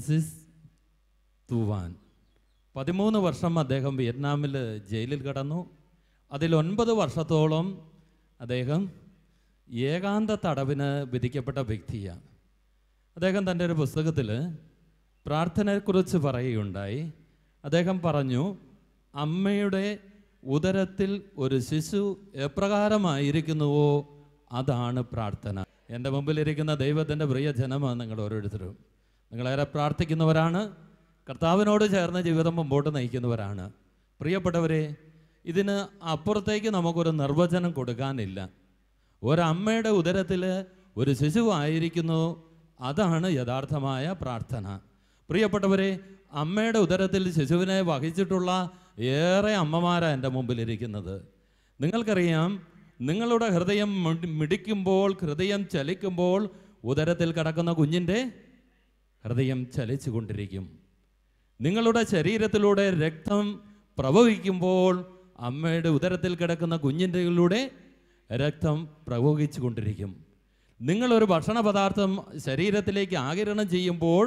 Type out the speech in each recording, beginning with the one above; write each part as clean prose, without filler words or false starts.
Francis തൂവാൻ. 13 വർഷം അദ്ദേഹം വിയറ്റ്നാമിൽ ജയിലിൽ കിടന്നു. അതിൽ 9 വർഷത്തോളം അദ്ദേഹം ഏകാന്ത തടവിന് വിധിക്കപ്പെട്ട വ്യക്തിയാണ്. അദ്ദേഹം തൻ്റെ ഒരു പുസ്തകത്തിൽ പ്രാർത്ഥനയെക്കുറിച്ച് പറയുകയുണ്ടായി. അദ്ദേഹം പറഞ്ഞു, അമ്മയുടെ ഉദരത്തിൽ ഒരു ശിശു എപ്രകാരമായിരിക്കുന്നുവോ അതാണ് പ്രാർത്ഥന. എൻ്റെ മുമ്പിലിരിക്കുന്ന ദൈവത്തിൻ്റെ പ്രിയ ജനമാണ് നിങ്ങൾ ഓരോരുത്തരും. നിങ്ങളേറെ പ്രാർത്ഥിക്കുന്നവരാണ്, കർത്താവിനോട് ചേർന്ന് ജീവിതം മുമ്പോട്ട് നയിക്കുന്നവരാണ്. പ്രിയപ്പെട്ടവരെ, ഇതിന് അപ്പുറത്തേക്ക് നമുക്കൊരു നിർവചനം കൊടുക്കാനില്ല. ഒരമ്മയുടെ ഉദരത്തിൽ ഒരു ശിശുവായിരിക്കുന്നു, അതാണ് യഥാർത്ഥമായ പ്രാർത്ഥന. പ്രിയപ്പെട്ടവരെ, അമ്മയുടെ ഉദരത്തിൽ ശിശുവിനെ വഹിച്ചിട്ടുള്ള ഏറെ അമ്മമാരാണ് എൻ്റെ മുമ്പിലിരിക്കുന്നത്. നിങ്ങൾക്കറിയാം, നിങ്ങളുടെ ഹൃദയം മിടിക്കുമ്പോൾ, ഹൃദയം ചലിക്കുമ്പോൾ ഉദരത്തിൽ കിടക്കുന്ന കുഞ്ഞിൻ്റെ ഹൃദയം ചലിച്ചു കൊണ്ടിരിക്കും. നിങ്ങളുടെ ശരീരത്തിലൂടെ രക്തം പ്രവഹിക്കുമ്പോൾ അമ്മയുടെ ഉദരത്തിൽ കിടക്കുന്ന കുഞ്ഞിൻ്റെയിലൂടെ രക്തം പ്രവഹിച്ചു കൊണ്ടിരിക്കും. നിങ്ങളൊരു ഭക്ഷണ പദാർത്ഥം ശരീരത്തിലേക്ക് ആഗിരണം ചെയ്യുമ്പോൾ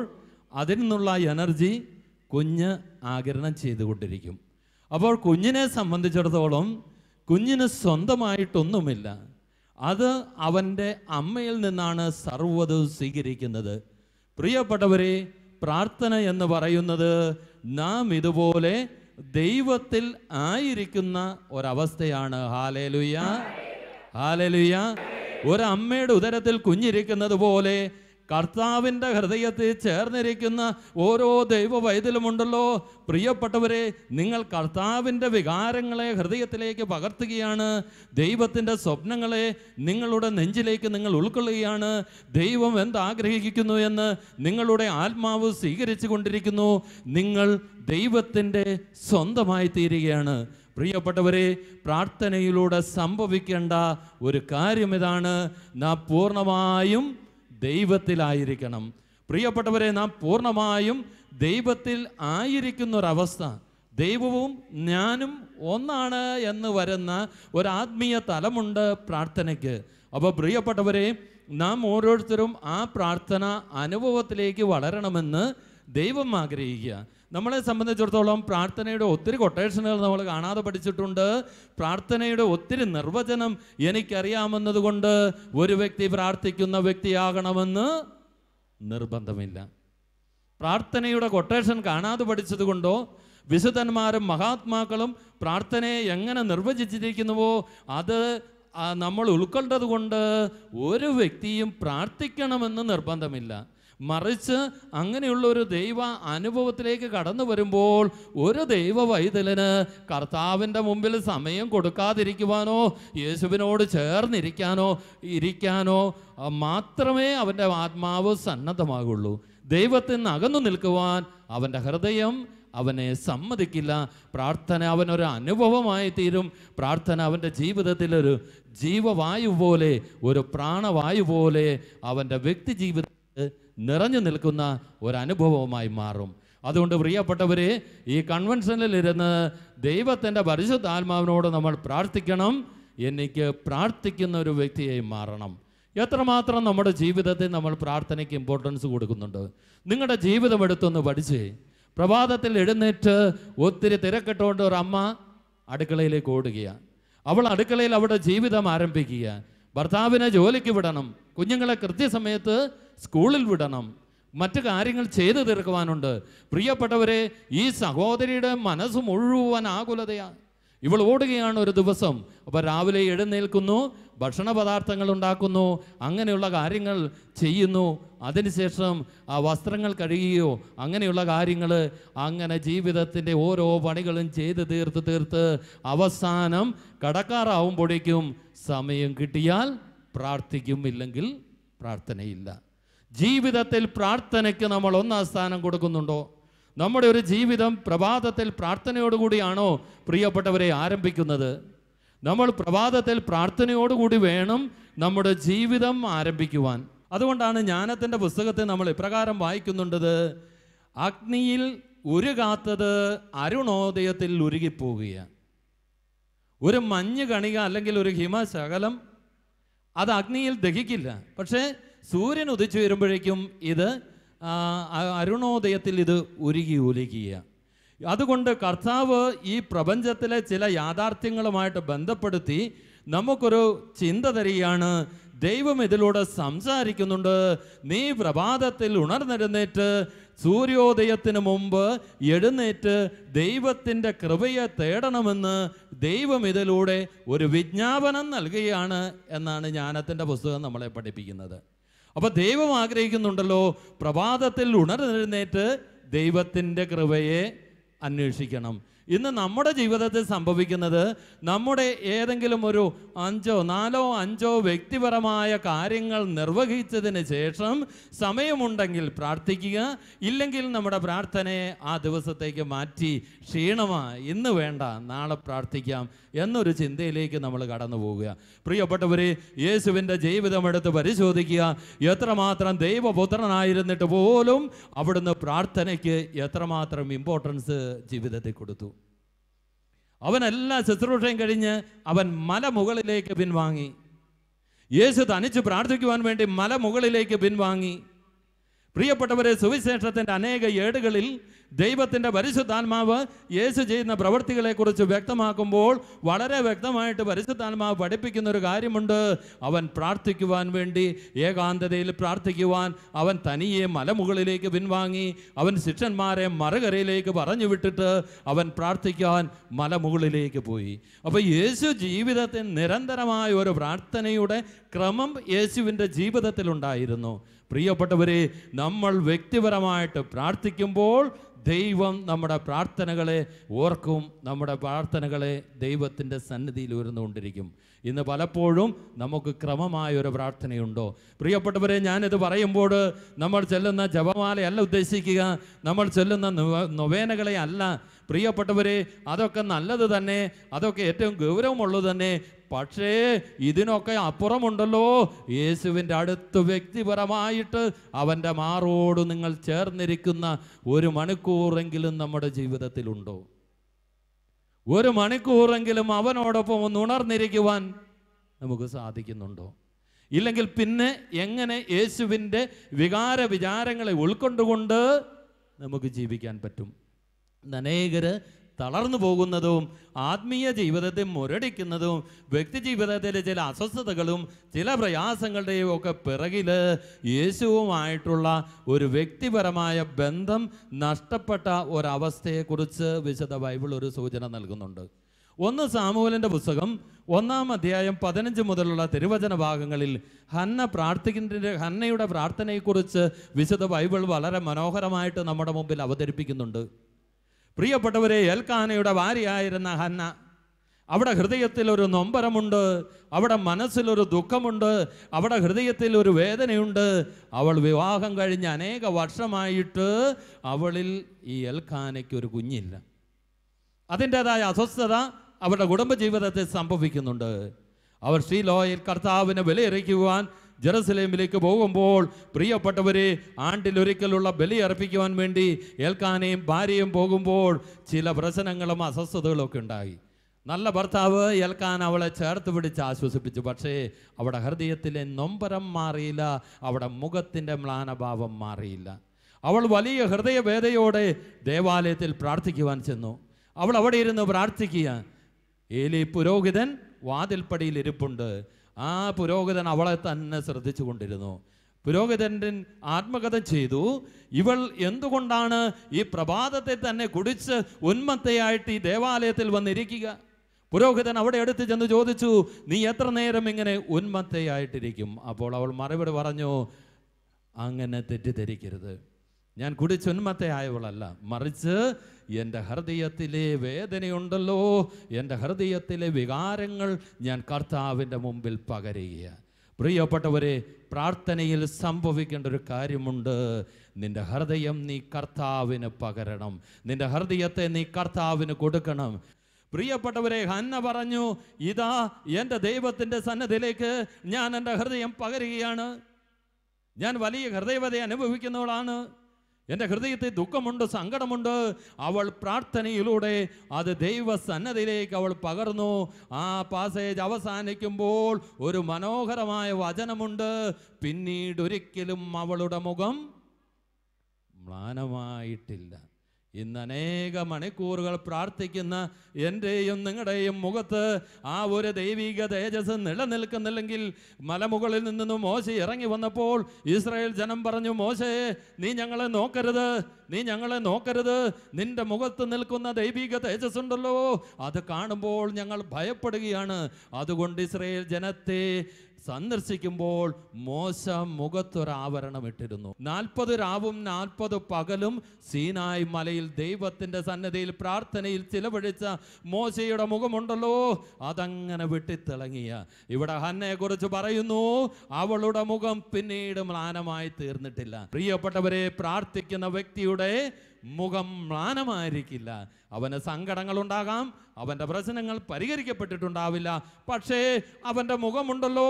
അതിൽ നിന്നുള്ള എനർജി കുഞ്ഞ് ആഗിരണം ചെയ്തുകൊണ്ടിരിക്കും. അപ്പോൾ കുഞ്ഞിനെ സംബന്ധിച്ചിടത്തോളം കുഞ്ഞിന് സ്വന്തമായിട്ടൊന്നുമില്ല. അത് അവൻ്റെ അമ്മയിൽ നിന്നാണ് സർവ്വതും സ്വീകരിക്കുന്നത്. പ്രിയപ്പെട്ടവരെ, പ്രാർത്ഥന എന്ന് പറയുന്നത് നാം ഇതുപോലെ ദൈവത്തിൽ ആയിരിക്കുന്ന ഒരവസ്ഥയാണ്. Hallelujah, hallelujah. ഒരമ്മയുടെ ഉദരത്തിൽ കുഞ്ഞിരിക്കുന്നത് പോലെ കർത്താവിൻ്റെ ഹൃദയത്തിൽ ചേർന്നിരിക്കുന്ന ഓരോ ദൈവ വൈതലുമുണ്ടല്ലോ. പ്രിയപ്പെട്ടവരെ, നിങ്ങൾ കർത്താവിൻ്റെ വികാരങ്ങളെ ഹൃദയത്തിലേക്ക് പകർത്തുകയാണ്. ദൈവത്തിൻ്റെ സ്വപ്നങ്ങളെ നിങ്ങളുടെ നെഞ്ചിലേക്ക് നിങ്ങൾ ഉൾക്കൊള്ളുകയാണ്. ദൈവം എന്താഗ്രഹിക്കുന്നു എന്ന് നിങ്ങളുടെ ആത്മാവ് സ്വീകരിച്ചു കൊണ്ടിരിക്കുന്നു. നിങ്ങൾ ദൈവത്തിൻ്റെ സ്വന്തമായി തീരുകയാണ്. പ്രിയപ്പെട്ടവരെ, പ്രാർത്ഥനയിലൂടെ സംഭവിക്കേണ്ട ഒരു കാര്യം ഇതാണ്: നാം പൂർണ്ണമായും ദൈവത്തിലായിരിക്കണം. പ്രിയപ്പെട്ടവരെ, നാം പൂർണ്ണമായും ദൈവത്തിൽ ആയിരിക്കുന്നൊരവസ്ഥ, ദൈവവും ഞാനും ഒന്നാണ് എന്ന് വരുന്ന ഒരാത്മീയ തലമുണ്ട് പ്രാർത്ഥനയ്ക്ക്. അപ്പോൾ പ്രിയപ്പെട്ടവരെ, നാം ഓരോരുത്തരും ആ പ്രാർത്ഥന അനുഭവത്തിലേക്ക് വളരണമെന്ന് ദൈവം ആഗ്രഹിക്കുക. നമ്മളെ സംബന്ധിച്ചിടത്തോളം പ്രാർത്ഥനയുടെ ഒത്തിരി കൊട്ടേഷനുകൾ നമ്മൾ കാണാതെ പഠിച്ചിട്ടുണ്ട്. പ്രാർത്ഥനയുടെ ഒത്തിരി നിർവചനം എനിക്കറിയാമെന്നതുകൊണ്ട് ഒരു വ്യക്തി പ്രാർത്ഥിക്കുന്ന വ്യക്തിയാകണമെന്ന് നിർബന്ധമില്ല. പ്രാർത്ഥനയുടെ കൊട്ടേഷൻ കാണാതെ പഠിച്ചത് കൊണ്ടോ വിശുദ്ധന്മാരും മഹാത്മാക്കളും പ്രാർത്ഥനയെ എങ്ങനെ നിർവചിച്ചിരിക്കുന്നുവോ അത് നമ്മൾ ഉൾക്കൊണ്ടത് കൊണ്ട് ഒരു വ്യക്തിയും പ്രാർത്ഥിക്കണമെന്ന് നിർബന്ധമില്ല. മറിച്ച് അങ്ങനെയുള്ള ഒരു ദൈവ അനുഭവത്തിലേക്ക് കടന്നു വരുമ്പോൾ ഒരു ദൈവ വൈതലിന് കർത്താവിൻ്റെ മുമ്പിൽ സമയം കൊടുക്കാതിരിക്കുവാനോ യേശുവിനോട് ഇരിക്കാനോ മാത്രമേ അവൻ്റെ ആത്മാവ് സന്നദ്ധമാകുള്ളൂ. ദൈവത്തിൽ നിന്ന് അകന്നു നിൽക്കുവാൻ അവൻ്റെ ഹൃദയം അവനെ സമ്മതിക്കില്ല. പ്രാർത്ഥന അവനൊരു അനുഭവമായി തീരും. പ്രാർത്ഥന അവൻ്റെ ജീവിതത്തിലൊരു ജീവവായു പോലെ, ഒരു പ്രാണവായു പോലെ അവൻ്റെ വ്യക്തി ജീവിതത്തിൽ നിറഞ്ഞു നിൽക്കുന്ന ഒരനുഭവമായി മാറും. അതുകൊണ്ട് പ്രിയപ്പെട്ടവരെ, ഈ കൺവെൻഷനിലിരുന്ന് ദൈവത്തിൻ്റെ പരിശുദ്ധാത്മാവിനോട് നമ്മൾ പ്രാർത്ഥിക്കണം. എനിക്ക് പ്രാർത്ഥിക്കുന്ന ഒരു വ്യക്തിയായി മാറണം. എത്രമാത്രം നമ്മുടെ ജീവിതത്തിൽ നമ്മൾ പ്രാർത്ഥനയ്ക്ക് ഇമ്പോർട്ടൻസ് കൊടുക്കുന്നുണ്ട്? നിങ്ങളുടെ ജീവിതം എടുത്തൊന്ന് പഠിച്ച്, പ്രഭാതത്തിൽ എഴുന്നേറ്റ് ഒത്തിരി തിരക്കിട്ടുകൊണ്ട് ഒരു അമ്മ അടുക്കളയിലേക്ക് ഓടുകയാണ്. അവൾ അടുക്കളയിൽ അവിടെ ജീവിതം ആരംഭിക്കുക. ഭർത്താവിനെ ജോലിക്ക് വിടണം, കുഞ്ഞുങ്ങളെ കൃത്യസമയത്ത് സ്കൂളിൽ വിടണം, മറ്റു കാര്യങ്ങൾ ചെയ്തു തീർക്കുവാനുണ്ട്. പ്രിയപ്പെട്ടവരെ, ഈ സഹോദരിയുടെ മനസ്സ് മുഴുവൻ ആകുലതയാണ്. ഇവൾ ഓടുകയാണ് ഒരു ദിവസം. അപ്പോൾ രാവിലെ എഴുന്നേൽക്കുന്നു, ഭക്ഷണ പദാർത്ഥങ്ങൾ ഉണ്ടാക്കുന്നു, അങ്ങനെയുള്ള കാര്യങ്ങൾ ചെയ്യുന്നു. അതിനുശേഷം ആ വസ്ത്രങ്ങൾ കഴുകുകയോ അങ്ങനെയുള്ള കാര്യങ്ങൾ, അങ്ങനെ ജീവിതത്തിൻ്റെ ഓരോ പണികളും ചെയ്ത് തീർത്ത് അവസാനം കടക്കാറാവുമ്പോഴേക്കും സമയം കിട്ടിയാൽ പ്രാർത്ഥിക്കും, ഇല്ലെങ്കിൽ പ്രാർത്ഥനയില്ല. ജീവിതത്തിൽ പ്രാർത്ഥനയ്ക്ക് നമ്മൾ ഒന്നാം സ്ഥാനം കൊടുക്കുന്നുണ്ടോ? നമ്മുടെ ഒരു ജീവിതം പ്രഭാതത്തിൽ പ്രാർത്ഥനയോടുകൂടിയാണോ പ്രിയപ്പെട്ടവരെ ആരംഭിക്കുന്നത്? നമ്മൾ പ്രഭാതത്തിൽ പ്രാർത്ഥനയോടുകൂടി വേണം നമ്മുടെ ജീവിതം ആരംഭിക്കുവാൻ. അതുകൊണ്ടാണ് ജ്ഞാനത്തിൻ്റെ പുസ്തകത്തെ നമ്മൾ ഇപ്രകാരം വായിക്കുന്നുണ്ടത്: അഗ്നിയിൽ ഉരുകാത്തത് അരുണോദയത്തിൽ ഉരുകിപ്പോവുകയാണ്. ഒരു മഞ്ഞ് കണിക അല്ലെങ്കിൽ ഒരു ഹിമശകലം അത് അഗ്നിയിൽ ദഹിക്കില്ല. പക്ഷേ സൂര്യൻ ഉദിച്ചു വരുമ്പോഴേക്കും ഇത് അരുണോദയത്തിൽ ഇത് ഉരുകി ഒലിക്കുക. അതുകൊണ്ട് കർത്താവ് ഈ പ്രപഞ്ചത്തിലെ ചില യാഥാർത്ഥ്യങ്ങളുമായിട്ട് ബന്ധപ്പെടുത്തി നമുക്കൊരു ചിന്ത തരികയാണ്. ദൈവം ഇതിലൂടെ സംസാരിക്കുന്നുണ്ട്. നീ പ്രഭാതത്തിൽ ഉണർന്നെഴുന്നേറ്റ് സൂര്യോദയത്തിന് മുമ്പ് എഴുന്നേറ്റ് ദൈവത്തിൻ്റെ കൃപയെ തേടണമെന്ന് ദൈവം ഇതിലൂടെ ഒരു വിജ്ഞാപനം നൽകുകയാണ് എന്നാണ് ജ്ഞാനത്തിൻ്റെ പുസ്തകം നമ്മളെ പഠിപ്പിക്കുന്നത്. അപ്പോൾ ദൈവം ആഗ്രഹിക്കുന്നുണ്ടല്ലോ, പ്രഭാതത്തിൽ ഉണർന്നെഴുന്നേറ്റ് ദൈവത്തിൻ്റെ കൃപയെ അന്വേഷിക്കണം. ഇന്ന് നമ്മുടെ ജീവിതത്തിൽ സംഭവിക്കുന്നത്, നമ്മുടെ ഏതെങ്കിലും ഒരു 4-5 വ്യക്തിപരമായ കാര്യങ്ങൾ നിർവഹിച്ചതിന് ശേഷം സമയമുണ്ടെങ്കിൽ പ്രാർത്ഥിക്കുക, ഇല്ലെങ്കിൽ നമ്മുടെ പ്രാർത്ഥനയെ ആ ദിവസത്തേക്ക് മാറ്റി ക്ഷീണമായി ഇന്ന് വേണ്ട നാളെ പ്രാർത്ഥിക്കാം എന്നൊരു ചിന്തയിലേക്ക് നമ്മൾ കടന്നു പോവുക. പ്രിയപ്പെട്ടവരെ, യേശുവിൻ്റെ ജീവിതം എടുത്ത് പരിശോധിക്കുക. എത്രമാത്രം ദൈവപുത്രനായിരുന്നിട്ട് പോലും അവിടുന്ന് പ്രാർത്ഥനയ്ക്ക് എത്രമാത്രം ഇമ്പോർട്ടൻസ് ജീവിതത്തിൽ കൊടുത്തു. അവൻ എല്ലാ ശുശ്രൂഷയും കഴിഞ്ഞ് അവൻ മലമുകളിലേക്ക് പിൻവാങ്ങി. യേശു തനിച്ച് പ്രാർത്ഥിക്കുവാൻ വേണ്ടി മലമുകളിലേക്ക് പിൻവാങ്ങി. പ്രിയപ്പെട്ടവരെ, സുവിശേഷത്തിൻ്റെ അനേക ഏടുകളിൽ ദൈവത്തിൻ്റെ പരിശുദ്ധാത്മാവ് യേശു ചെയ്യുന്ന പ്രവൃത്തികളെക്കുറിച്ച് വ്യക്തമാക്കുമ്പോൾ വളരെ വ്യക്തമായിട്ട് പരിശുദ്ധാത്മാവ് പഠിപ്പിക്കുന്ന ഒരു കാര്യമുണ്ട്. അവൻ പ്രാർത്ഥിക്കുവാൻ വേണ്ടി ഏകാന്തതയിൽ പ്രാർത്ഥിക്കുവാൻ അവൻ തനിയെ മലമുകളിലേക്ക് പിൻവാങ്ങി. അവൻ ശിഷ്യന്മാരെ മറുകരയിലേക്ക് പറഞ്ഞു വിട്ടിട്ട് അവൻ പ്രാർത്ഥിക്കാൻ മലമുകളിലേക്ക് പോയി. അപ്പോൾ യേശു ജീവിതത്തിൽ നിരന്തരമായ ഒരു പ്രാർത്ഥനയുടെ ക്രമം യേശുവിൻ്റെ ജീവിതത്തിലുണ്ടായിരുന്നു. പ്രിയപ്പെട്ടവരെ, നമ്മൾ വ്യക്തിപരമായിട്ട് പ്രാർത്ഥിക്കുമ്പോൾ ദൈവം നമ്മുടെ പ്രാർത്ഥനകളെ ഓർക്കും, നമ്മുടെ പ്രാർത്ഥനകളെ ദൈവത്തിൻ്റെ സന്നിധിയിൽ ഉയർന്നുകൊണ്ടിരിക്കും. ഇന്ന് പലപ്പോഴും നമുക്ക് ക്രമമായൊരു പ്രാർത്ഥനയുണ്ടോ? പ്രിയപ്പെട്ടവരെ, ഞാനിത് പറയുമ്പോൾ നമ്മൾ ചെല്ലുന്ന ജപമാലയല്ല ഉദ്ദേശിക്കുക, നമ്മൾ ചെല്ലുന്ന നൊവേനകളെ അല്ല. പ്രിയപ്പെട്ടവരെ, അതൊക്കെ നല്ലത് തന്നെ, അതൊക്കെ ഏറ്റവും ഗൗരവമുള്ളത് തന്നെ. പക്ഷേ ഇതിനൊക്കെ അപ്പുറമുണ്ടല്ലോ, യേശുവിൻ്റെ അടുത്ത് വ്യക്തിപരമായിട്ട് അവൻ്റെ മാറോട് നിങ്ങൾ ചേർന്നിരിക്കുന്ന ഒരു മണിക്കൂറെങ്കിലും നമ്മുടെ ജീവിതത്തിലുണ്ടോ? ഒരു മണിക്കൂറെങ്കിലും അവനോടൊപ്പം ഒന്ന് ഉണർന്നിരിക്കുവാൻ നമുക്ക് സാധിക്കുന്നുണ്ടോ? ഇല്ലെങ്കിൽ പിന്നെ എങ്ങനെ യേശുവിൻ്റെ വിചാരങ്ങളെ ഉൾക്കൊണ്ടുകൊണ്ട് നമുക്ക് ജീവിക്കാൻ പറ്റും? അനേകര് തളർന്നു പോകുന്നതും ആത്മീയ ജീവിതത്തെ മുരടിക്കുന്നതും വ്യക്തി ജീവിതത്തിലെ ചില അസ്വസ്ഥതകളും ചില പ്രയാസങ്ങളുടെയും ഒക്കെ പിറകിൽ യേശുവുമായിട്ടുള്ള ഒരു വ്യക്തിപരമായ ബന്ധം നഷ്ടപ്പെട്ട ഒരവസ്ഥയെക്കുറിച്ച് വിശുദ്ധ ബൈബിൾ ഒരു സൂചന നൽകുന്നുണ്ട്. 1 സാമുവേലിൻ്റെ പുസ്തകം 1-ാം അധ്യായം 15 മുതലുള്ള തിരുവചന ഭാഗങ്ങളിൽ ഹന്നയുടെ പ്രാർത്ഥനയെക്കുറിച്ച് വിശുദ്ധ ബൈബിൾ വളരെ മനോഹരമായിട്ട് നമ്മുടെ മുമ്പിൽ അവതരിപ്പിക്കുന്നുണ്ട്. പ്രിയപ്പെട്ടവരെ, എൽക്കാനയുടെ ഭാര്യയായിരുന്ന ഹന്ന, അവിടെ ഹൃദയത്തിൽ ഒരു നൊമ്പരമുണ്ട്, അവിടെ മനസ്സിലൊരു ദുഃഖമുണ്ട്, അവിടെ ഹൃദയത്തിൽ ഒരു വേദനയുണ്ട്. അവൾ വിവാഹം കഴിഞ്ഞ് അനേക വർഷമായിട്ട് അവളിൽ ഈ എൽക്കാനയ്ക്ക് ഒരു കുഞ്ഞില്ല. അതിൻ്റെതായ അസ്വസ്ഥത അവരുടെ കുടുംബജീവിതത്തിൽ സംഭവിക്കുന്നുണ്ട്. അവർ ശീലോയിൽ കർത്താവിനെ ബലിയർപ്പിക്കുവാൻ ജെറുസലേമിലേക്ക് പോകുമ്പോൾ, പ്രിയപ്പെട്ടവരെ, ആണ്ടിലൊരിക്കലുള്ള ബലി അർപ്പിക്കുവാൻ വേണ്ടി എൽക്കാനയും ഭാര്യയും പോകുമ്പോൾ ചില പ്രശ്നങ്ങളും അസ്വസ്ഥതകളും ഒക്കെ ഉണ്ടായി. നല്ല ഭർത്താവ് എൽക്കാന അവളെ ചേർത്ത് പിടിച്ച് ആശ്വസിപ്പിച്ചു. പക്ഷേ അവിടെ ഹൃദയത്തിലെ നൊമ്പരം മാറിയില്ല, അവിടെ മുഖത്തിൻ്റെ മ്ലാനഭാവം മാറിയില്ല. അവൾ വലിയ ഹൃദയവേദയോടെ ദേവാലയത്തിൽ പ്രാർത്ഥിക്കുവാൻ ചെന്നു. അവൾ അവിടെ ഇരുന്ന് പ്രാർത്ഥിക്കുക. ഏലി പുരോഹിതൻ വാതിൽപ്പടിയിൽ ഇരിപ്പുണ്ട്. ആ പുരോഹിതൻ അവളെ തന്നെ ശ്രദ്ധിച്ചു കൊണ്ടിരുന്നു. പുരോഹിതൻ ആത്മകഥ ചെയ്തു, ഇവൾ എന്തുകൊണ്ടാണ് ഈ പ്രഭാതത്തെ തന്നെ കുടിച്ച് ഉന്മത്തയായിട്ട് ഈ ദേവാലയത്തിൽ വന്നിരിക്കുക? പുരോഹിതൻ അവിടെ അടുത്ത് ചെന്ന് ചോദിച്ചു, നീ എത്ര നേരം ഇങ്ങനെ ഉന്മത്തയായിട്ടിരിക്കും? അപ്പോൾ അവൾ മറുപടി പറഞ്ഞു, അങ്ങനെ തെറ്റിദ്ധരിക്കരുത്, ഞാൻ കുടിച്ചുന്മത്തയായവളല്ല, മറിച്ച് എൻ്റെ ഹൃദയത്തിലെ വേദനയുണ്ടല്ലോ, എൻ്റെ ഹൃദയത്തിലെ വികാരങ്ങൾ ഞാൻ കർത്താവിൻ്റെ മുമ്പിൽ പകരുകയാണ്. പ്രിയപ്പെട്ടവരെ, പ്രാർത്ഥനയിൽ സംഭവിക്കേണ്ട ഒരു കാര്യമുണ്ട്. നിൻ്റെ ഹൃദയം നീ കർത്താവിന് പകരണം, നിൻ്റെ ഹൃദയത്തെ നീ കർത്താവിന് കൊടുക്കണം. പ്രിയപ്പെട്ടവരെ, ഹന്ന പറഞ്ഞു, ഇതാ എൻ്റെ ദൈവത്തിൻ്റെ സന്നിധിയിലേക്ക് ഞാൻ എൻ്റെ ഹൃദയം പകരുകയാണ്. ഞാൻ വലിയ ഹൃദയവത അനുഭവിക്കുന്നവളാണ്, എൻ്റെ ഹൃദയത്തിൽ ദുഃഖമുണ്ട്, സങ്കടമുണ്ട്. അവൾ പ്രാർത്ഥനയിലൂടെ അത് ദൈവസന്നദ്ധിയിലേക്ക് അവൾ പകർന്നു. ആ പാസേജ് അവസാനിക്കുമ്പോൾ ഒരു മനോഹരമായ വചനമുണ്ട്, പിന്നീട് ഒരിക്കലും അവളുടെ മുഖം മ്ലാനമായിട്ടില്ല. ഇന്ന് അനേക മണിക്കൂറുകൾ പ്രാർത്ഥിക്കുന്ന എൻ്റെയും നിങ്ങളുടെയും മുഖത്ത് ആ ഒരു ദൈവിക തേജസ് നിലനിൽക്കുന്നില്ലെങ്കിൽ, മലമുകളിൽ നിന്നും മോശ ഇറങ്ങി വന്നപ്പോൾ ഇസ്രായേൽ ജനം പറഞ്ഞു, മോശേ നീ ഞങ്ങളെ നോക്കരുത്, നീ ഞങ്ങളെ നോക്കരുത്, നിന്റെ മുഖത്ത് നിൽക്കുന്ന ദൈവിക തേജസ് ഉണ്ടല്ലോ, അത് കാണുമ്പോൾ ഞങ്ങൾ ഭയപ്പെടുകയാണ്. അതുകൊണ്ട് ഇസ്രായേൽ ജനത്തെ സന്ദർശിക്കുമ്പോൾ മോശ മുഖത്തൊരാവരണം ഇട്ടിരുന്നു. 40 രാവും 40 പകലും സീനായ് മലയിൽ ദൈവത്തിൻ്റെ സന്നിധിയിൽ പ്രാർത്ഥനയിൽ ചിലവഴിച്ച മോശയുടെ മുഖമുണ്ടല്ലോ, അതങ്ങനെ വെട്ടിത്തിളങ്ങിയ. ഇവിടെ ഹന്നയെ കുറിച്ച് പറയുന്നു, അവളുടെ മുഖം പിന്നീട് മ്ലാനമായി തീർന്നിട്ടില്ല. പ്രിയപ്പെട്ടവരെ, പ്രാർത്ഥിക്കുന്ന വ്യക്തിയുടെ മുഖം മ്ലാനമായിരിക്കില്ല. അവന് സങ്കടങ്ങളുണ്ടാകാം, അവൻ്റെ പ്രശ്നങ്ങൾ പരിഹരിക്കപ്പെട്ടിട്ടുണ്ടാവില്ല, പക്ഷേ അവൻ്റെ മുഖമുണ്ടല്ലോ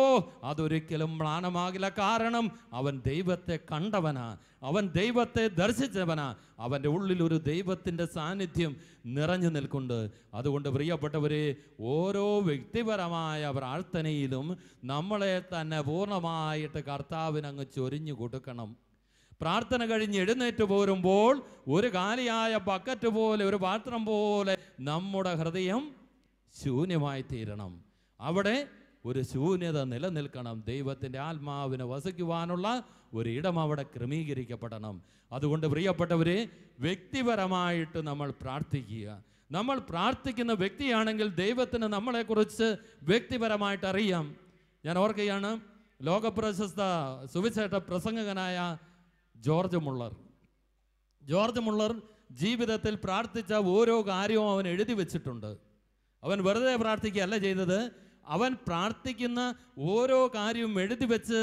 അതൊരിക്കലും മ്ലാനമാകില്ല. കാരണം അവൻ ദൈവത്തെ കണ്ടവനാ, അവൻ ദൈവത്തെ ദർശിച്ചവനാ, അവൻ്റെ ഉള്ളിൽ ഒരു ദൈവത്തിൻ്റെ സാന്നിധ്യം നിറഞ്ഞു നിൽക്കുന്നുണ്ട്. അതുകൊണ്ട് പ്രിയപ്പെട്ടവരെ, ഓരോ വ്യക്തിപരമായ പ്രാർത്ഥനയിലും നമ്മളെ തന്നെ പൂർണ്ണമായിട്ട് കർത്താവിനങ്ങ് ചൊരിഞ്ഞു കൊടുക്കണം. പ്രാർത്ഥന കഴിഞ്ഞ് എഴുന്നേറ്റ് പോരുമ്പോൾ ഒരു കാലിയായ ബക്കറ്റ് പോലെ, ഒരു പാത്രം പോലെ നമ്മുടെ ഹൃദയം ശൂന്യമായി തീരണം. അവിടെ ഒരു ശൂന്യത നിലനിൽക്കണം. ദൈവത്തിൻ്റെ ആത്മാവിനെ വസിക്കുവാനുള്ള ഒരിടം അവിടെ ക്രമീകരിക്കപ്പെടണം. അതുകൊണ്ട് പ്രിയപ്പെട്ടവരെ, വ്യക്തിപരമായിട്ട് നമ്മൾ പ്രാർത്ഥിക്കുക. നമ്മൾ പ്രാർത്ഥിക്കുന്ന വ്യക്തിയാണെങ്കിൽ ദൈവത്തിന് നമ്മളെക്കുറിച്ച് വ്യക്തിപരമായിട്ട് അറിയാം. ഞാൻ ഓർക്കുകയാണ്, ലോകപ്രശസ്ത സുവിശേഷ പ്രസംഗകനായ ജോർജ് മുള്ളർ ജീവിതത്തിൽ പ്രാർത്ഥിച്ച ഓരോ കാര്യവും അവൻ എഴുതി വെച്ചിട്ടുണ്ട്. അവൻ വെറുതെ പ്രാർത്ഥിക്കുകയല്ല ചെയ്തത്, അവൻ പ്രാർത്ഥിക്കുന്ന ഓരോ കാര്യവും എഴുതി വെച്ച്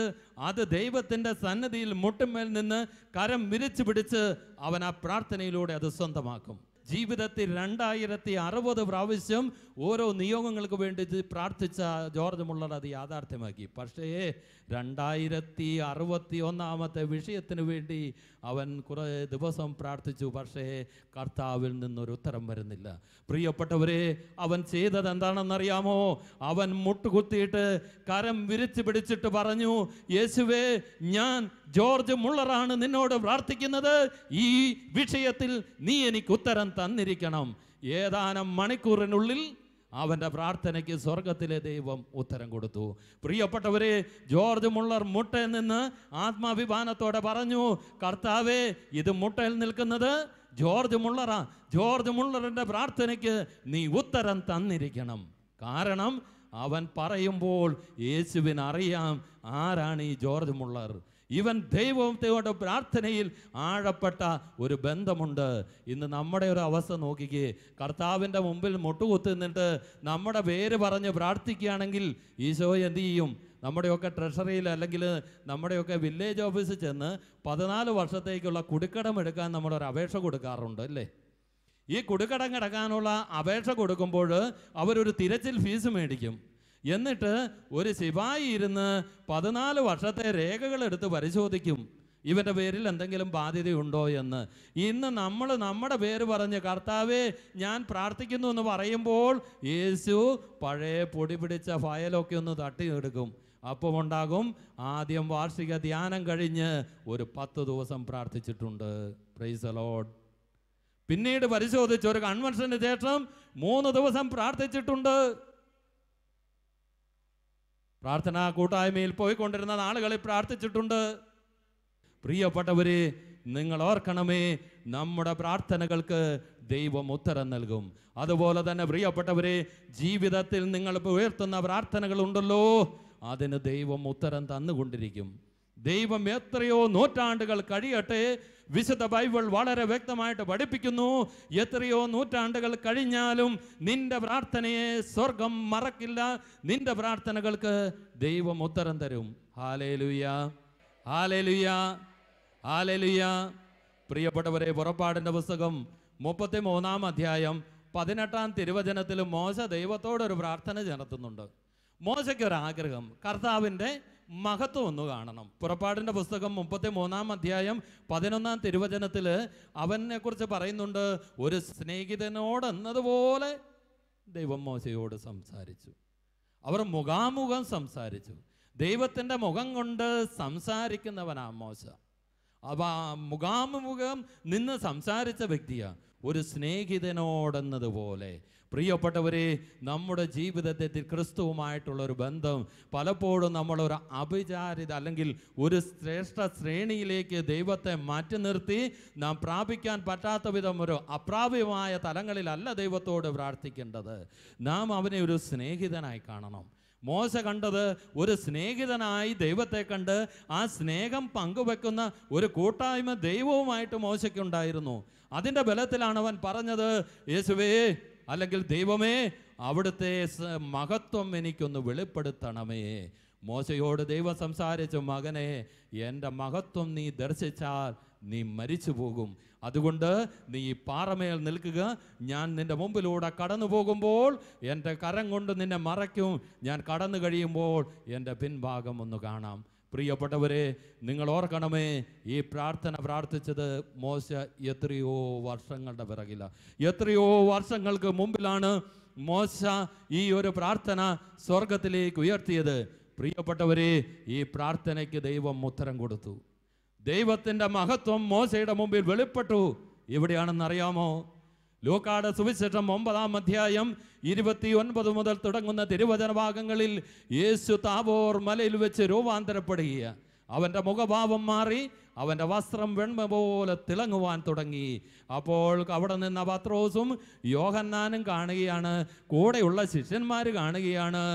അത് ദൈവത്തിൻ്റെ സന്നിധിയിൽ മുട്ടുമേൽ നിന്ന് കരം വിരിച്ചു പിടിച്ച് അവൻ ആ പ്രാർത്ഥനയിലൂടെ അത് സ്വന്തമാക്കും. ജീവിതത്തിൽ 2060 പ്രാവശ്യം ഓരോ നിയോഗങ്ങൾക്ക് വേണ്ടി പ്രാർത്ഥിച്ച ജോർജ് മുള്ളർ അത് യാഥാർത്ഥ്യമാക്കി. പക്ഷേ 2061 വിഷയത്തിന് വേണ്ടി അവൻ കുറേ ദിവസം പ്രാർത്ഥിച്ചു. പക്ഷേ കർത്താവിൽ നിന്നൊരു ഉത്തരം വരുന്നില്ല. പ്രിയപ്പെട്ടവരെ, അവൻ ചെയ്തത് എന്താണെന്നറിയാമോ? അവൻ മുട്ടുകുത്തിയിട്ട് കരം വിരിച്ചു പിടിച്ചിട്ട് പറഞ്ഞു, യേശുവേ, ഞാൻ ജോർജ് മുള്ളറാണ് നിന്നോട് പ്രാർത്ഥിക്കുന്നത്, ഈ വിഷയത്തിൽ നീ എനിക്ക് ഉത്തരം തന്നിരിക്കണം. ഏതാനും മണിക്കൂറിനുള്ളിൽ അവൻ്റെ പ്രാർത്ഥനയ്ക്ക് സ്വർഗത്തിലെ ദൈവം ഉത്തരം കൊടുത്തു. പ്രിയപ്പെട്ടവരെ, ജോർജ് മുള്ളർ മുട്ടയിൽ നിന്ന് ആത്മാഭിമാനത്തോടെ പറഞ്ഞു, കർത്താവേ, ഇത് മുട്ടയിൽ നിൽക്കുന്നത് ജോർജ് മുള്ളറാ, ജോർജ് മുള്ളറിൻ്റെ പ്രാർത്ഥനയ്ക്ക് നീ ഉത്തരം തന്നിരിക്കണം. കാരണം അവൻ പറയുമ്പോൾ യേശുവിനറിയാം ആരാണ് ഈ ജോർജ് മുള്ളർ. ഇവൻ ദൈവത്തോട് പ്രാർത്ഥനയിൽ ആഴപ്പെട്ട ഒരു ബന്ധമുണ്ട്. ഇന്ന് നമ്മുടെ ഒരു അവസ്ഥ നോക്കിക്കേ. കർത്താവിൻ്റെ മുമ്പിൽ മുട്ടുകുത്തി നിന്നിട്ട് നമ്മുടെ പേര് പറഞ്ഞ് പ്രാർത്ഥിക്കുകയാണെങ്കിൽ ഈശോ എന്ത് ചെയ്യും? നമ്മുടെയൊക്കെ ട്രഷറിയിൽ അല്ലെങ്കിൽ നമ്മുടെയൊക്കെ വില്ലേജ് ഓഫീസിൽ ചെന്ന് 14 വർഷത്തേക്കുള്ള കുടിക്കടം എടുക്കാൻ നമ്മളൊരു അപേക്ഷ കൊടുക്കാറുണ്ട് അല്ലേ? ഈ കുടിക്കടം കിടക്കാനുള്ള അപേക്ഷ കൊടുക്കുമ്പോൾ അവരൊരു തിരച്ചിൽ ഫീസ് മേടിക്കും. എന്നിട്ട് ഒരു ശിപായി ഇരുന്ന് 14 വർഷത്തെ രേഖകളെടുത്ത് പരിശോധിക്കും ഇവൻ്റെ പേരിൽ എന്തെങ്കിലും ബാധ്യതയുണ്ടോ എന്ന്. ഇന്ന് നമ്മൾ നമ്മുടെ പേര് പറഞ്ഞ് കർത്താവേ ഞാൻ പ്രാർത്ഥിക്കുന്നു എന്ന് പറയുമ്പോൾ യേശു പഴയ പൊടി പിടിച്ച ഫയലൊക്കെ ഒന്ന് തട്ടിയെടുക്കും. അപ്പം ഉണ്ടാകും, ആദ്യം വാർഷിക ധ്യാനം കഴിഞ്ഞ് ഒരു 10 ദിവസം പ്രാർത്ഥിച്ചിട്ടുണ്ട്, പ്രൈസ് ദി ലോർഡ്. പിന്നീട് പരിശോധിച്ച് ഒരു കൺവെൻഷന് ശേഷം 3 ദിവസം പ്രാർത്ഥിച്ചിട്ടുണ്ട്. പ്രാർത്ഥനാ കൂട്ടായ്മയിൽ പോയിക്കൊണ്ടിരുന്ന നാളുകളിൽ പ്രാർത്ഥിച്ചിട്ടുണ്ട്. പ്രിയപ്പെട്ടവരെ, നിങ്ങൾ ഓർക്കണമേ, നമ്മുടെ പ്രാർത്ഥനകൾക്ക് ദൈവം ഉത്തരം നൽകും. അതുപോലെ തന്നെ പ്രിയപ്പെട്ടവരെ, ജീവിതത്തിൽ നിങ്ങൾ ഉയർത്തുന്ന പ്രാർത്ഥനകളുണ്ടല്ലോ, അതിന് ദൈവം ഉത്തരം തന്നുകൊണ്ടിരിക്കും. ദൈവം എത്രയോ നൂറ്റാണ്ടുകൾ കഴിയട്ടെ, വിശുദ്ധ ബൈബിൾ വളരെ വ്യക്തമായിട്ട് പഠിപ്പിക്കുന്നു, എത്രയോ നൂറ്റാണ്ടുകൾ കഴിഞ്ഞാലും നിന്റെ പ്രാർത്ഥനയെ സ്വർഗം മറക്കില്ല. നിന്റെ പ്രാർത്ഥനകൾക്ക് ദൈവം ഉത്തരം തരും. Hallelujah, hallelujah, hallelujah. പ്രിയപ്പെട്ടവരെ, പുറപ്പാടിൻ്റെ പുസ്തകം 33-ാം അധ്യായം 18-ാം തിരുവചനത്തിൽ മോശ ദൈവത്തോടൊരു പ്രാർത്ഥന നടത്തുന്നുണ്ട്. മോശയ്ക്കൊരാഗ്രഹം, കർത്താവിൻ്റെ മഹത്വം ഒന്ന് കാണണം. പുറപ്പാടിൻ്റെ പുസ്തകം 33-ാം അധ്യായം 11-ാം തിരുവചനത്തിൽ അവനെക്കുറിച്ച് പറയുന്നുണ്ട്, ഒരു സ്നേഹിതനോടെന്നതുപോലെ ദൈവം മോശയോട് സംസാരിച്ചു. അവർ മുഖാമുഖം സംസാരിച്ചു. ദൈവത്തിൻ്റെ മുഖം കൊണ്ട് സംസാരിക്കുന്നവനാ മോശ. മുഖാമുഖം നിന്ന് സംസാരിച്ച വ്യക്തിയാണ്, ഒരു സ്നേഹിതനോടെന്നതുപോലെ. പ്രിയപ്പെട്ടവരെ, നമ്മുടെ ജീവിതത്തിൽ ക്രിസ്തുവുമായിട്ടുള്ളൊരു ബന്ധം പലപ്പോഴും നമ്മളൊരു അഭിചാരിത അല്ലെങ്കിൽ ഒരു ശ്രേഷ്ഠ ശ്രേണിയിലേക്ക് ദൈവത്തെ മാറ്റി നിർത്തി നാം പ്രാപിക്കാൻ പറ്റാത്ത വിധം ഒരു അപ്രാപ്യമായ തലങ്ങളിലല്ല ദൈവത്തോട് പ്രാർത്ഥിക്കേണ്ടത്. നാം അവനെ ഒരു സ്നേഹിതനായി കാണണം. മോശ കണ്ടത് ഒരു സ്നേഹിതനായി ദൈവത്തെ കണ്ട് ആ സ്നേഹം പങ്കുവെക്കുന്ന ഒരു കൂട്ടായ്മ ദൈവവുമായിട്ട് മോശയ്ക്കുണ്ടായിരുന്നു. അതിൻ്റെ ബലത്തിലാണ് അവൻ പറഞ്ഞത്, യേശുവേ അല്ലെങ്കിൽ ദൈവമേ, അവിടുത്തെ മഹത്വം എനിക്കൊന്ന് വെളിപ്പെടുത്തണമേ. മോശയോട് ദൈവം സംസാരിച്ചു, മകനെ, എൻ്റെ മഹത്വം നീ ദർശിച്ചാൽ നീ മരിച്ചു പോകും. അതുകൊണ്ട് നീ ഈ പാറമേൽ നിൽക്കുക. ഞാൻ നിൻ്റെ മുമ്പിലൂടെ കടന്നു പോകുമ്പോൾ എൻ്റെ കരം കൊണ്ട് നിന്നെ മറയ്ക്കും. ഞാൻ കടന്നു കഴിയുമ്പോൾ എൻ്റെ പിൻഭാഗം ഒന്ന് കാണാം. പ്രിയപ്പെട്ടവരെ, നിങ്ങൾ ഓർക്കണമേ, ഈ പ്രാർത്ഥന പ്രാർത്ഥിച്ചത് മോശ എത്രയോ വർഷങ്ങളുടെ പിറകിലാണ്. എത്രയോ വർഷങ്ങൾക്ക് മുമ്പിലാണ് മോശ ഈ ഒരു പ്രാർത്ഥന സ്വർഗത്തിലേക്ക് ഉയർത്തിയത്. പ്രിയപ്പെട്ടവരെ, ഈ പ്രാർത്ഥനയ്ക്ക് ദൈവം ഉത്തരം കൊടുത്തു. ദൈവത്തിൻ്റെ മഹത്വം മോശയുടെ മുമ്പിൽ വെളിപ്പെട്ടു. എവിടെയാണെന്നറിയാമോ? ലൂക്കായുടെ സുവിശേഷം 9-ാം അധ്യായം 29 മുതൽ തുടങ്ങുന്ന തിരുവചന ഭാഗങ്ങളിൽ യേശു താബോർ മലയിൽ വെച്ച് രൂപാന്തരപ്പെടുകയാണ്. അവൻ്റെ മുഖഭാവം മാറി, അവൻ്റെ വസ്ത്രം വെണ്മ പോലെ തിളങ്ങുവാൻ തുടങ്ങി. അപ്പോൾ അവിടെ നിന്ന് പത്രോസും യോഹന്നാനും കാണുകയാണ്, കൂടെയുള്ള ശിഷ്യന്മാർ കാണുകയാണ്.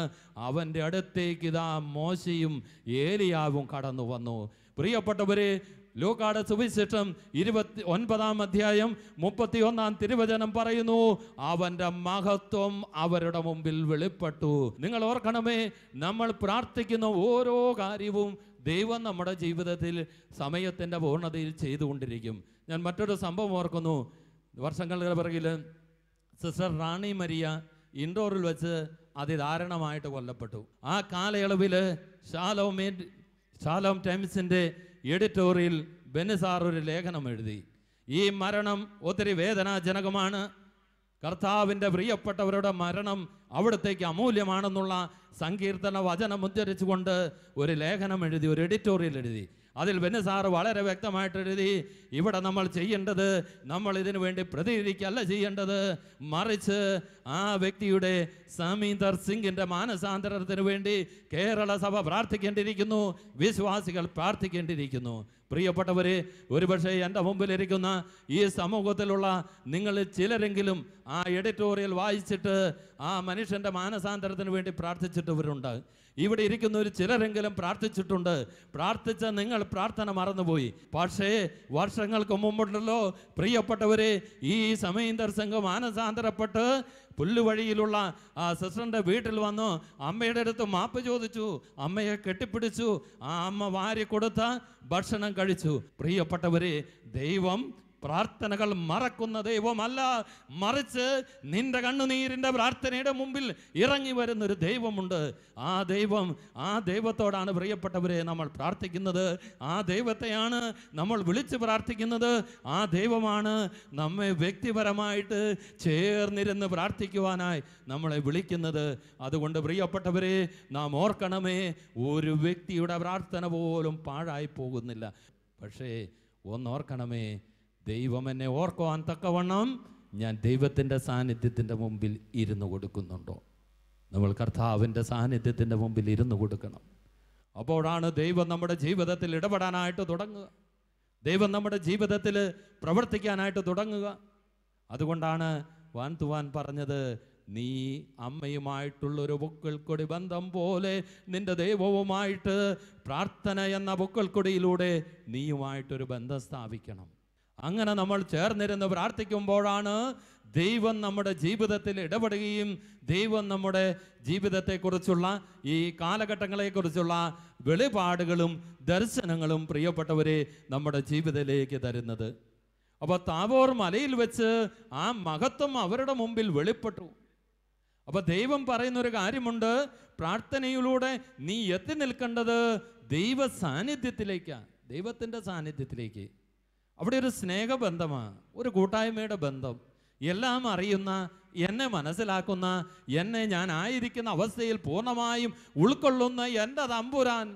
അവൻ്റെ അടുത്തേക്ക് ഇതാ മോശയും ഏലിയാവും കടന്നു വന്നു. പ്രിയപ്പെട്ടവരെ, ലൂക്കായുടെ സുവിശേഷം 29-ാം അധ്യായം 31-ാം തിരുവചനം പറയുന്നു, അവൻ്റെ മഹത്വം അവരുടെ മുമ്പിൽ വെളിപ്പെട്ടു. നിങ്ങൾ ഓർക്കണമേ, നമ്മൾ പ്രാർത്ഥിക്കുന്ന ഓരോ കാര്യവും ദൈവം നമ്മുടെ ജീവിതത്തിൽ സമയത്തിൻ്റെ പൂർണ്ണതയിൽ ചെയ്തുകൊണ്ടിരിക്കും. ഞാൻ മറ്റൊരു സംഭവം ഓർക്കുന്നു. വർഷങ്ങളുടെ പിറകിൽ സിസ്റ്റർ റാണി മരിയ ഇൻഡോറിൽ വെച്ച് അതിദാരുണമായിട്ട് കൊല്ലപ്പെട്ടു. ആ കാലയളവിൽ ഷാലോം ടൈംസിൻ്റെ എഡിറ്റോറിയൽ ബെനിസാർ ഒരു ലേഖനം എഴുതി. ഈ മരണം ഒത്തിരി വേദനാജനകമാണ്. കർത്താവിൻ്റെ പ്രിയപ്പെട്ടവരുടെ മരണം അവിടത്തേക്ക് അമൂല്യമാണെന്നുള്ള സങ്കീർത്തന വചനം ഉദ്ധരിച്ചുകൊണ്ട് ഒരു ലേഖനം എഴുതി, ഒരു എഡിറ്റോറിയൽ എഴുതി. അതിൽ ബെനിസാർ വളരെ വ്യക്തമായിട്ട് എഴുതി, ഇവിടെ നമ്മൾ ചെയ്യേണ്ടത്, നമ്മൾ ഇതിനു വേണ്ടി പ്രതികരിക്കല്ല ചെയ്യേണ്ടത്, മറിച്ച് ആ വ്യക്തിയുടെ സമീന്ദർ സിംഗിൻ്റെ മാനസാന്തരത്തിന് വേണ്ടി കേരള സഭ പ്രാർത്ഥിക്കേണ്ടിയിരിക്കുന്നു, വിശ്വാസികൾ പ്രാർത്ഥിക്കേണ്ടിയിരിക്കുന്നു. പ്രിയപ്പെട്ടവരെ, ഒരുപക്ഷെ എൻ്റെ മുമ്പിലിരിക്കുന്ന ഈ സമൂഹത്തിലുള്ള നിങ്ങളിൽ ചിലരെങ്കിലും ആ എഡിറ്റോറിയൽ വായിച്ചിട്ട് ആ മനുഷ്യൻ്റെ മാനസാന്തരത്തിന് വേണ്ടി പ്രാർത്ഥിച്ചിട്ടവരുണ്ട്. ഇവിടെ ഇരിക്കുന്ന ഒരു ചിലരെങ്കിലും പ്രാർത്ഥിച്ചിട്ടുണ്ട്. പ്രാർത്ഥിച്ച നിങ്ങൾ പ്രാർത്ഥന മറന്നുപോയി. പക്ഷേ വർഷങ്ങൾക്ക് മുമ്പുണ്ടല്ലോ പ്രിയപ്പെട്ടവരെ, ഈ സമീന്ദർ സംഘം മാനസാന്തരപ്പെട്ട് പുല്ലുവഴിയിലുള്ള ആ സിസ്റ്ററിൻ്റെ വീട്ടിൽ വന്നു അമ്മയുടെ അടുത്ത് മാപ്പ് ചോദിച്ചു, അമ്മയെ കെട്ടിപ്പിടിച്ചു, ആ അമ്മ വാരി കൊടുത്ത ഭക്ഷണം കഴിച്ചു. പ്രിയപ്പെട്ടവരെ, ദൈവം പ്രാർത്ഥനകൾ മറക്കുന്ന ദൈവമല്ല, മറിച്ച് നിന്റെ കണ്ണുനീരിൻ്റെ പ്രാർത്ഥനയുടെ മുമ്പിൽ ഇറങ്ങി വരുന്നൊരു ദൈവമുണ്ട്. ആ ദൈവത്തോടാണ് പ്രിയപ്പെട്ടവരെ നമ്മൾ പ്രാർത്ഥിക്കുന്നത്. ആ ദൈവത്തെയാണ് നമ്മൾ വിളിച്ച് പ്രാർത്ഥിക്കുന്നത്. ആ ദൈവമാണ് നമ്മെ വ്യക്തിപരമായിട്ട് ചേർന്നിരുന്ന് പ്രാർത്ഥിക്കുവാനായി നമ്മളെ വിളിക്കുന്നത്. അതുകൊണ്ട് പ്രിയപ്പെട്ടവരെ, നാം ഓർക്കണമേ, ഒരു വ്യക്തിയുടെ പ്രാർത്ഥന പോലും പാഴായി പോകുന്നില്ല. പക്ഷേ ഒന്നോർക്കണമേ, ദൈവം എന്നെ ഓർക്കുവാൻ തക്കവണ്ണം ഞാൻ ദൈവത്തിൻ്റെ സാന്നിധ്യത്തിൻ്റെ മുമ്പിൽ ഇരുന്ന് കൊടുക്കുന്നുണ്ടോ? നമ്മൾ കർത്താവിൻ്റെ സാന്നിധ്യത്തിൻ്റെ മുമ്പിൽ ഇരുന്ന് കൊടുക്കണം. അപ്പോഴാണ് ദൈവം നമ്മുടെ ജീവിതത്തിൽ ഇടപെടാനായിട്ട് തുടങ്ങുക, ദൈവം നമ്മുടെ ജീവിതത്തിൽ പ്രവർത്തിക്കാനായിട്ട് തുടങ്ങുക. അതുകൊണ്ടാണ് വാൻ പറഞ്ഞത്, നീ അമ്മയുമായിട്ടുള്ളൊരു പൊക്കിൾക്കൊടി ബന്ധം പോലെ നിന്റെ ദൈവവുമായിട്ട് പ്രാർത്ഥന എന്ന പൊക്കിൾക്കൊടിയിലൂടെ നീയുമായിട്ടൊരു ബന്ധം സ്ഥാപിക്കണം. അങ്ങനെ നമ്മൾ ചേർന്നിരുന്ന് പ്രാർത്ഥിക്കുമ്പോഴാണ് ദൈവം നമ്മുടെ ജീവിതത്തിൽ ഇടപെടുകയും ദൈവം നമ്മുടെ ജീവിതത്തെക്കുറിച്ചുള്ള ഈ കാലഘട്ടങ്ങളെക്കുറിച്ചുള്ള വെളിപാടുകളും ദർശനങ്ങളും പ്രിയപ്പെട്ടവരെ നമ്മുടെ ജീവിതത്തിലേക്ക് തരുന്നത്. അപ്പോൾ താബോർ മലയിൽ വെച്ച് ആ മഹത്വം അവരുടെ മുമ്പിൽ വെളിപ്പെട്ടു. അപ്പോൾ ദൈവം പറയുന്നൊരു കാര്യമുണ്ട്, പ്രാർത്ഥനയിലൂടെ നീ എത്തി നിൽക്കേണ്ടത് ദൈവ സാന്നിധ്യത്തിലേക്കാണ്, ദൈവത്തിൻ്റെ സാന്നിധ്യത്തിലേക്ക്. അവിടെ ഒരു സ്നേഹബന്ധമാണ്, ഒരു കൂട്ടായ്മയുടെ ബന്ധം. എല്ലാം അറിയുന്ന, എന്നെ മനസ്സിലാക്കുന്ന, എന്നെ ഞാൻ ആയിരിക്കുന്ന അവസ്ഥയിൽ പൂർണ്ണമായും ഉൾക്കൊള്ളുന്ന എൻ്റെ തമ്പുരാൻ,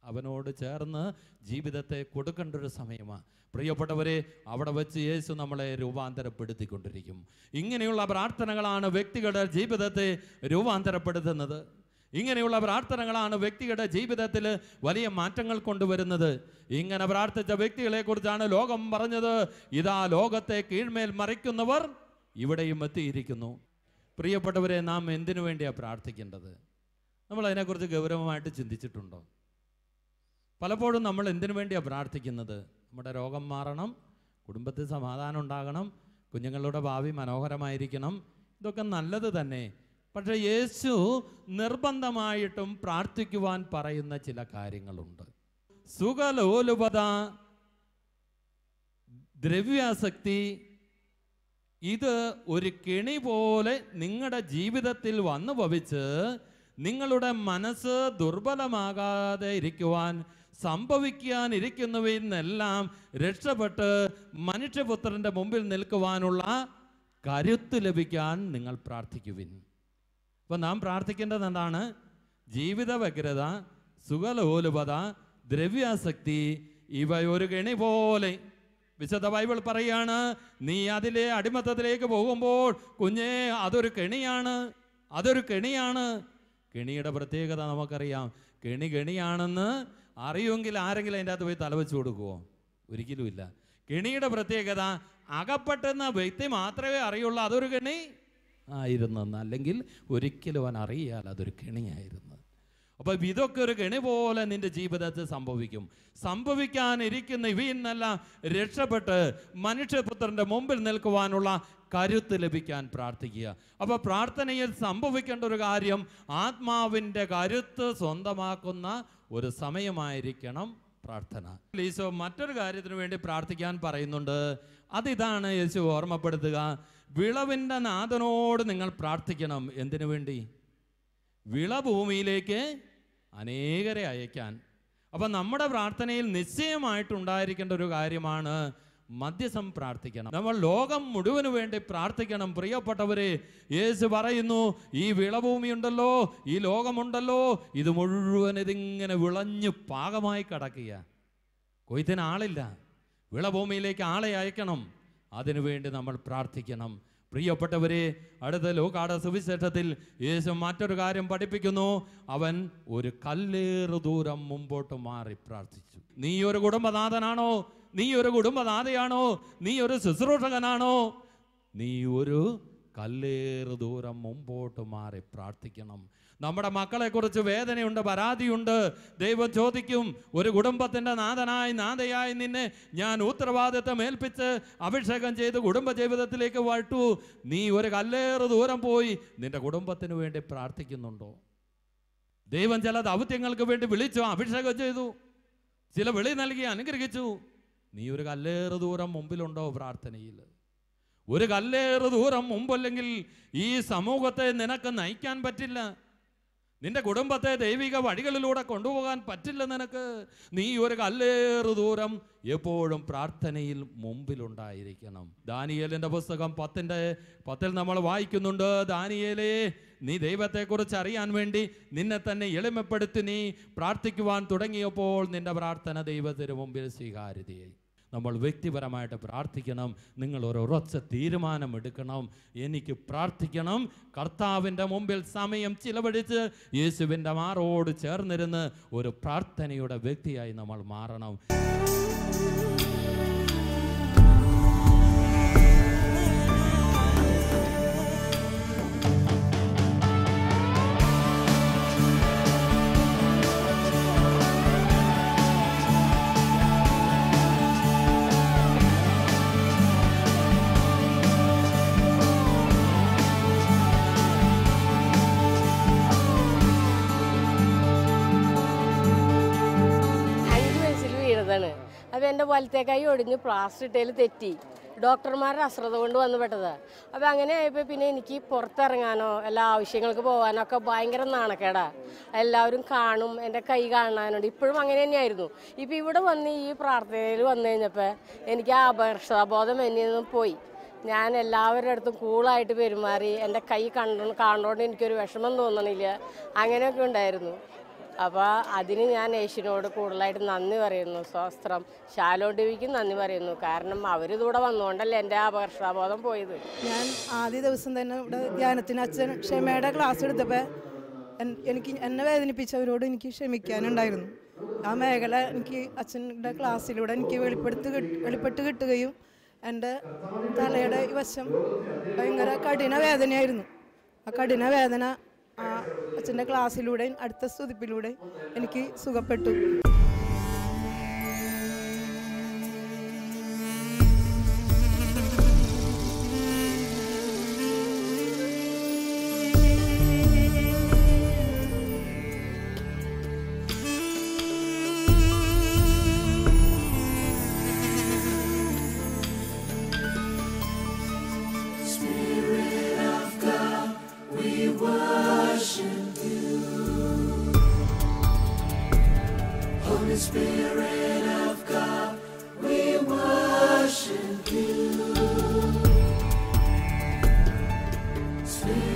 അവനോട് ചേർന്ന് ജീവിതത്തെ കൊടുക്കേണ്ട ഒരു സമയമാണ്. പ്രിയപ്പെട്ടവരെ, അവിടെ വെച്ച് യേശു നമ്മളെ രൂപാന്തരപ്പെടുത്തിക്കൊണ്ടിരിക്കും. ഇങ്ങനെയുള്ള പ്രാർത്ഥനകളാണ് വ്യക്തികളുടെ ജീവിതത്തെ രൂപാന്തരപ്പെടുത്തുന്നത്. ഇങ്ങനെയുള്ള പ്രാർത്ഥനകളാണ് വ്യക്തിയുടെ ജീവിതത്തിൽ വലിയ മാറ്റങ്ങൾ കൊണ്ടുവരുന്നത്. ഇങ്ങനെ പ്രാർത്ഥിച്ച വ്യക്തികളെക്കുറിച്ചാണ് ലോകം പറഞ്ഞത്, ഇതാ ലോകത്തെ കീഴ്മേൽ മറിക്കുന്നവർ ഇവിടെയും എത്തിയിരിക്കുന്നു. പ്രിയപ്പെട്ടവരെ, നാം എന്തിനു വേണ്ടിയാണ് പ്രാർത്ഥിക്കേണ്ടത്? നമ്മൾ അതിനെക്കുറിച്ച് ഗൗരവമായിട്ട് ചിന്തിച്ചിട്ടുണ്ടോ? പലപ്പോഴും നമ്മൾ എന്തിനു വേണ്ടിയാണ് പ്രാർത്ഥിക്കുന്നത്? നമ്മുടെ രോഗം മാറണം, കുടുംബത്തിൽ സമാധാനം ഉണ്ടാകണം, കുഞ്ഞുങ്ങളുടെ ഭാവി മനോഹരമായിരിക്കണം, ഇതൊക്കെ നല്ലത് തന്നെ. പക്ഷേ യേശു നിർബന്ധമായിട്ടും പ്രാർത്ഥിക്കുവാൻ പറയുന്ന ചില കാര്യങ്ങളുണ്ട്. സുഖലോലുപത, ദ്രവ്യാസക്തി, ഇത് ഒരു കെണി പോലെ നിങ്ങളുടെ ജീവിതത്തിൽ വന്നു ഭവിച്ച് നിങ്ങളുടെ മനസ്സ് ദുർബലമാകാതെ ഇരിക്കുവാൻ, സംഭവിക്കാനിരിക്കുന്നവയിൽ നിന്നെല്ലാം രക്ഷപ്പെട്ട് മനുഷ്യപുത്രൻ്റെ മുമ്പിൽ നിൽക്കുവാനുള്ള കരുത്ത് ലഭിക്കാൻ നിങ്ങൾ പ്രാർത്ഥിക്കുവിൻ. അപ്പോൾ നാം പ്രാർത്ഥിക്കേണ്ടത് എന്താണ്? ജീവിത വ്യഗ്രത, സുഖലോലുപത, ദ്രവ്യാസക്തി, ഇവ ഒരു കെണി പോലെ. വിശുദ്ധ ബൈബിൾ പറയാണ്, നീ അതിലെ അടിമത്തത്തിലേക്ക് പോകുമ്പോൾ കുഞ്ഞേ, അതൊരു കെണിയാണ്, അതൊരു കെണിയാണ്. കെണിയുടെ പ്രത്യേകത നമുക്കറിയാം. കെണിയാണെന്ന് അറിയുമെങ്കിൽ ആരെങ്കിലും അതിൻ്റെ അകത്ത് പോയി തലവെച്ച് കൊടുക്കുമോ? ഒരിക്കലുമില്ല. കെണിയുടെ പ്രത്യേകത അകപ്പെട്ടെന്ന വ്യക്തി മാത്രമേ അറിയുള്ളൂ അതൊരു കെണി ആയിരുന്നെന്ന്, അല്ലെങ്കിൽ ഒരിക്കലും അവൻ അറിയാൽ അതൊരു കെണിയായിരുന്നു. അപ്പം ഇതൊക്കെ ഒരു കെണി പോലെ നിന്റെ ജീവിതത്തിൽ സംഭവിക്കും. സംഭവിക്കാനിരിക്കുന്ന ഇവയിൽ നിന്നെല്ലാം രക്ഷപ്പെട്ട് മനുഷ്യപുത്രൻ്റെ മുമ്പിൽ നിൽക്കുവാനുള്ള കരുത്ത് ലഭിക്കാൻ പ്രാർത്ഥിക്കുക. അപ്പോൾ പ്രാർത്ഥനയിൽ സംഭവിക്കേണ്ട ഒരു കാര്യം, ആത്മാവിൻ്റെ കരുത്ത് സ്വന്തമാക്കുന്ന ഒരു സമയമായിരിക്കണം പ്രാർത്ഥന. ഈശോ മറ്റൊരു കാര്യത്തിന് വേണ്ടി പ്രാർത്ഥിക്കാൻ പറയുന്നുണ്ട്. അതിതാണ് യേശു ഓർമ്മപ്പെടുത്തുക. വിളവിൻ്റെ നാഥനോട് നിങ്ങൾ പ്രാർത്ഥിക്കണം. എന്തിനു വേണ്ടി? വിളഭൂമിയിലേക്ക് അനേകരെ അയക്കാൻ. അപ്പം നമ്മുടെ പ്രാർത്ഥനയിൽ നിശ്ചയമായിട്ടുണ്ടായിരിക്കേണ്ട ഒരു കാര്യമാണ് മധ്യസ്ഥം പ്രാർത്ഥിക്കണം. നമ്മൾ ലോകം മുഴുവന് വേണ്ടി പ്രാർത്ഥിക്കണം. പ്രിയപ്പെട്ടവരെ, യേശു പറയുന്നു, ഈ വിളഭൂമി ഉണ്ടല്ലോ, ഈ ലോകമുണ്ടല്ലോ, ഇത് മുഴുവൻ ഇതിങ്ങനെ വിളഞ്ഞ് പാകമായി കിടക്കുക. കൊയ്ത്തിന് ആളില്ല. വിളഭൂമിയിലേക്ക് ആളെ അയക്കണം. അതിനുവേണ്ടി നമ്മൾ പ്രാർത്ഥിക്കണം. പ്രിയപ്പെട്ടവരെ, അടുത്ത ലൂക്കായുടെ സുവിശേഷത്തിൽ യേശു മറ്റൊരു കാര്യം പഠിപ്പിക്കുന്നു. അവൻ ഒരു കല്ലേറ് ദൂരം മുമ്പോട്ട് മാറി പ്രാർത്ഥിച്ചു. നീ ഒരു കുടുംബനാഥനാണോ? നീ ഒരു കുടുംബനാഥയാണോ? നീ ഒരു ശുശ്രൂഷകനാണോ? നീ ഒരു കല്ലേറ് ദൂരം മുമ്പോട്ട് മാറി പ്രാർത്ഥിക്കണം. നമ്മുടെ മക്കളെക്കുറിച്ച് വേദനയുണ്ട്, പരാതിയുണ്ട്. ദൈവം ചോദിക്കും, ഒരു കുടുംബത്തിൻ്റെ നാഥയായി നിന്നെ ഞാൻ ഉത്തരവാദിത്തം ഏൽപ്പിച്ച് അഭിഷേകം ചെയ്ത് കുടുംബ ജീവിതത്തിലേക്ക് വട്ടു. നീ ഒരു കല്ലേറ് ദൂരം പോയി നിന്റെ കുടുംബത്തിന് വേണ്ടി പ്രാർത്ഥിക്കുന്നുണ്ടോ? ദൈവം ചില ദൗത്യങ്ങൾക്ക് വേണ്ടി വിളിച്ചു, അഭിഷേകം ചെയ്തു, ചില വിളി നൽകി അനുഗ്രഹിച്ചു. നീ ഒരു കല്ലേറ് ദൂരം മുമ്പിലുണ്ടോ പ്രാർത്ഥനയിൽ? ഒരു കല്ലേറ് ദൂരം മുമ്പല്ലെങ്കിൽ ഈ സമൂഹത്തെ നിനക്ക് നയിക്കാൻ പറ്റില്ല. നിന്റെ കുടുംബത്തെ ദൈവിക വഴികളിലൂടെ കൊണ്ടുപോകാൻ പറ്റില്ല നിനക്ക്. നീ ഒരു കല്ലേറ് ദൂരം എപ്പോഴും പ്രാർത്ഥനയിൽ മുമ്പിലുണ്ടായിരിക്കണം. ദാനിയേലിൻ്റെ പുസ്തകം 10 നമ്മൾ വായിക്കുന്നുണ്ട്. ദാനിയേലേ, നീ ദൈവത്തെക്കുറിച്ച് അറിയാൻ വേണ്ടി നിന്നെ തന്നെ എളിമപ്പെടുത്തി നീ പ്രാർത്ഥിക്കുവാൻ തുടങ്ങിയപ്പോൾ നിന്റെ പ്രാർത്ഥന ദൈവത്തിന് മുമ്പിൽ സ്വീകാര്യതയായി. നമ്മൾ വ്യക്തിപരമായിട്ട് പ്രാർത്ഥിക്കണം. നിങ്ങൾ ഒരു ഉറച്ച തീരുമാനമെടുക്കണം. എനിക്ക് പ്രാർത്ഥിക്കണം. കർത്താവിൻ്റെ മുമ്പിൽ സമയം ചിലവഴിച്ച് യേശുവിൻ്റെ മാറോട് ചേർന്നിരുന്ന് ഒരു പ്രാർത്ഥനയുടെ വ്യക്തിയായി നമ്മൾ മാറണം. അപ്പോൾ എൻ്റെ വലത്തെ കൈ ഒടിഞ്ഞ് പ്ലാസ്റ്റർ ഇട്ടതിൽ തെറ്റി. ഡോക്ടർമാരുടെ അശ്രദ്ധ കൊണ്ട് വന്നു പെട്ടതാണ്. അപ്പോൾ അങ്ങനെ ആയപ്പോൾ പിന്നെ എനിക്ക് പുറത്തിറങ്ങാനോ എല്ലാ ആവശ്യങ്ങൾക്ക് പോകാനോ ഒക്കെ ഭയങ്കര നാണക്കേടാണ്. എല്ലാവരും കാണും, എൻ്റെ കൈ കാണാനുണ്ട്. ഇപ്പോഴും അങ്ങനെ തന്നെയായിരുന്നു. ഇപ്പോൾ ഇവിടെ വന്ന് ഈ പ്രാർത്ഥനയിൽ വന്നു കഴിഞ്ഞപ്പോൾ എനിക്ക് ആ അപകർഷതാബോധം എന്നിൽ നിന്നും പോയി. ഞാൻ എല്ലാവരുടെ അടുത്തും കൂളായിട്ട് പെരുമാറി. എൻ്റെ കൈ കാണുന്നതുകൊണ്ട് എനിക്കൊരു വിഷമം തോന്നണില്ല. അങ്ങനെയൊക്കെ ഉണ്ടായിരുന്നു. അപ്പോൾ അതിന് ഞാൻ യേശുവിനോട് കൂടുതലായിട്ട് നന്ദി പറയുന്നു. സ്വസ്ത്രം ശാലോം ടിവിക്കും നന്ദി പറയുന്നു. കാരണം അവരിതൂടെ വന്നുകൊണ്ടല്ലേ എൻ്റെ അപകർഷതാബോധം പോയത്. ഞാൻ ആദ്യ ദിവസം തന്നെ ഇവിടെ ധ്യാനത്തിന് അച്ഛൻ ക്ഷമയുടെ ക്ലാസ് എടുത്തപ്പോൾ എന്നെ വേദനിപ്പിച്ചവരോട് എനിക്ക് ക്ഷമിക്കാനുണ്ടായിരുന്നു. ആ മേഖല എനിക്ക് അച്ഛൻ്റെ ക്ലാസ്സിലൂടെ എനിക്ക് വെളിപ്പെട്ട് കിട്ടുകയും എൻ്റെ തലയുടെ ഈ വശം ഭയങ്കര കഠിന വേദനയായിരുന്നു. ആ കഠിന വേദന ആ അച്ഛൻ്റെ ക്ലാസ്സിലൂടെയും അടുത്ത സ്തുതിപ്പിലൂടെയും എനിക്ക് സുഖപ്പെട്ടു. Spirit of God, we worship you. Spirit